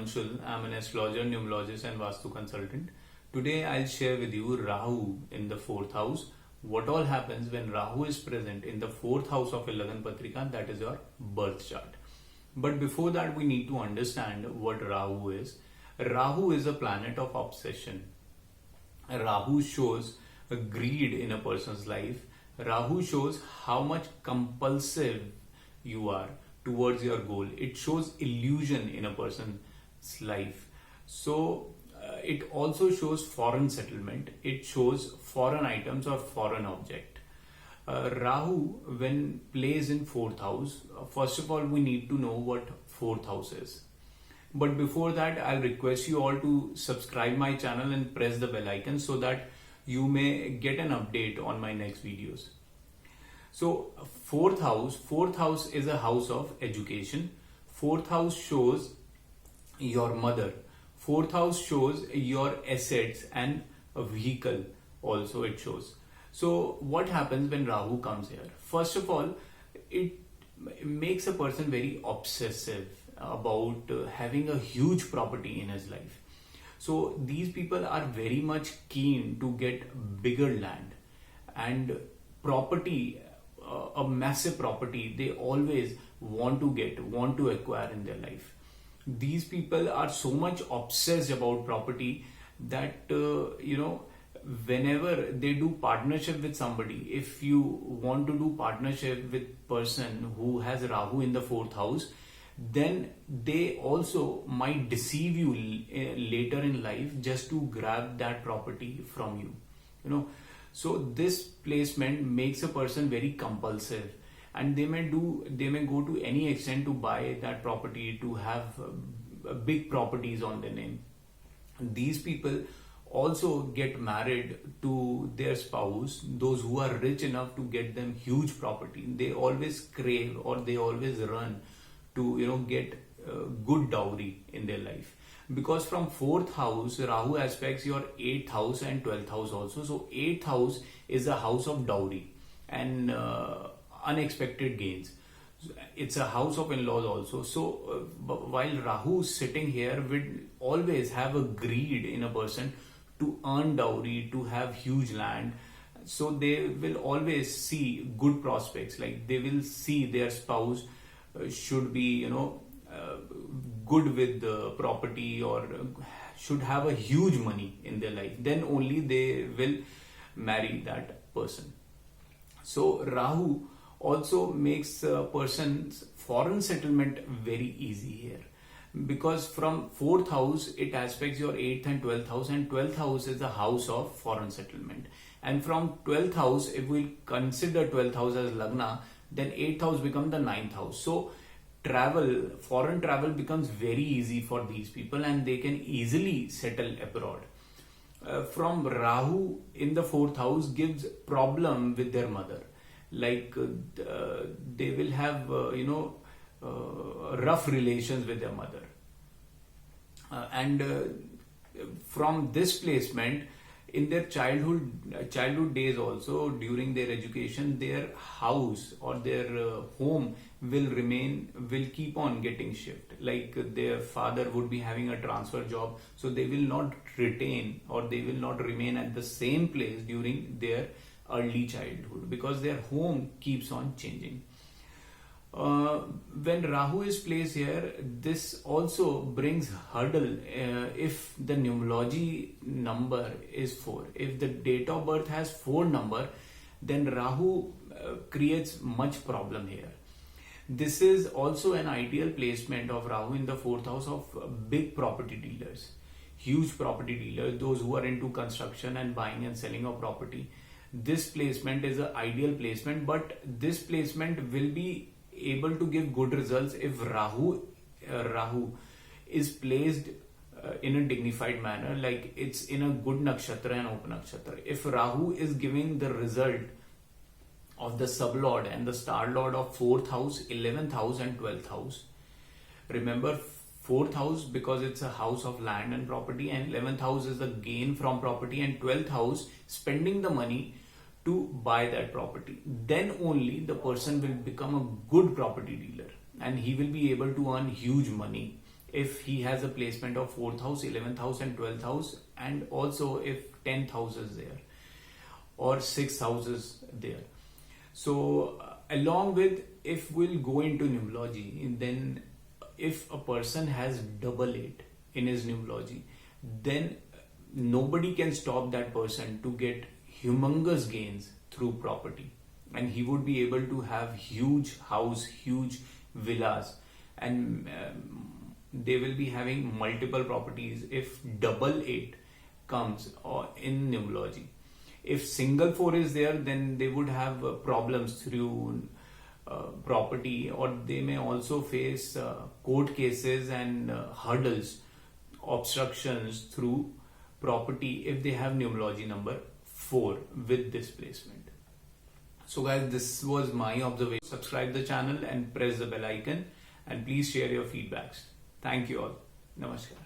Anshul. I'm an astrologer, numerologist, and Vastu consultant. Today, I'll share with you Rahu in the fourth house. What all happens when Rahu is present in the fourth house of a Lagna Patrika, that is your birth chart. But before that, we need to understand what Rahu is. Rahu is a planet of obsession. Rahu shows a greed in a person's life. Rahu shows how much compulsive you are towards your goal. It shows illusion in a person's life. So it also shows foreign settlement. It shows foreign items or foreign object. Rahu, when plays in fourth house, first of all, we need to know what fourth house is. But before that, I'll request you all to subscribe my channel and press the bell icon so that you may get an update on my next videos. So fourth house is a house of education. Fourth house shows your mother. Fourth house shows your assets and a vehicle also it shows. So what happens when Rahu comes here? First of all, it makes a person very obsessive about having a huge property in his life. So these people are very much keen to get bigger land and property, a massive property they always want to acquire in their life. These people are so much obsessed about property that whenever they do partnership with somebody, if you want to do partnership with person who has Rahu in the fourth house, then they also might deceive you later in life just to grab that property from you. So this placement makes a person very compulsive, and they may go to any extent to buy that property, to have big properties on their name. These people also get married to their spouse, those who are rich enough to get them huge property. They always crave or they always run to get good dowry in their life, because from fourth house Rahu aspects your 8th house and 12th house also. So 8th house is a house of dowry and unexpected gains. It's a house of in-laws also. So while Rahu is sitting here, will always have a greed in a person to earn dowry, to have huge land. So they will always see good prospects, like they will see their spouse should be good with the property or should have a huge money in their life. Then only they will marry that person. So Rahu also makes a person's foreign settlement very easy here, because from fourth house it aspects your 8th and 12th house, and 12th house is the house of foreign settlement. And from 12th house, if we consider 12th house as Lagna, then 8th house becomes the 9th house. So foreign travel becomes very easy for these people, and they can easily settle abroad. From Rahu in the fourth house gives problem with their mother, like they will have rough relations with their mother, and from this placement in their childhood days also, during their education, their house or their home will keep on getting shift. Like their father would be having a transfer job, so they will not retain or they will not remain at the same place during their early childhood, because their home keeps on changing. When Rahu is placed here, this also brings hurdle if the numerology number is 4. If the date of birth has 4 number, then Rahu creates much problem here. This is also an ideal placement of Rahu in the fourth house of big property dealers, huge property dealers, those who are into construction and buying and selling of property. This placement is an ideal placement, but this placement will be able to give good results if Rahu is placed in a dignified manner, like it's in a good nakshatra and upanakshatra. If Rahu is giving the result of the sublord and the star lord of 4th house, 11th house and 12th house. Remember, 4th house because it's a house of land and property, and 11th house is the gain from property, and 12th house spending the money to buy that property. Then only the person will become a good property dealer and he will be able to earn huge money if he has a placement of 4th house, 11th house and 12th house, and also if 10th house is there or 6th house is there. So along with, if we'll go into numerology, then if a person has double 8 in his numerology, then nobody can stop that person to get humongous gains through property, and he would be able to have huge house, huge villas, and they will be having multiple properties if double 8 comes in numerology. If single 4 is there, then they would have problems through property, or they may also face court cases and hurdles, obstructions through property if they have numerology number 4 with this placement. So guys, this was my observation. Subscribe the channel and press the bell icon, and please share your feedbacks. Thank you all. Namaskar.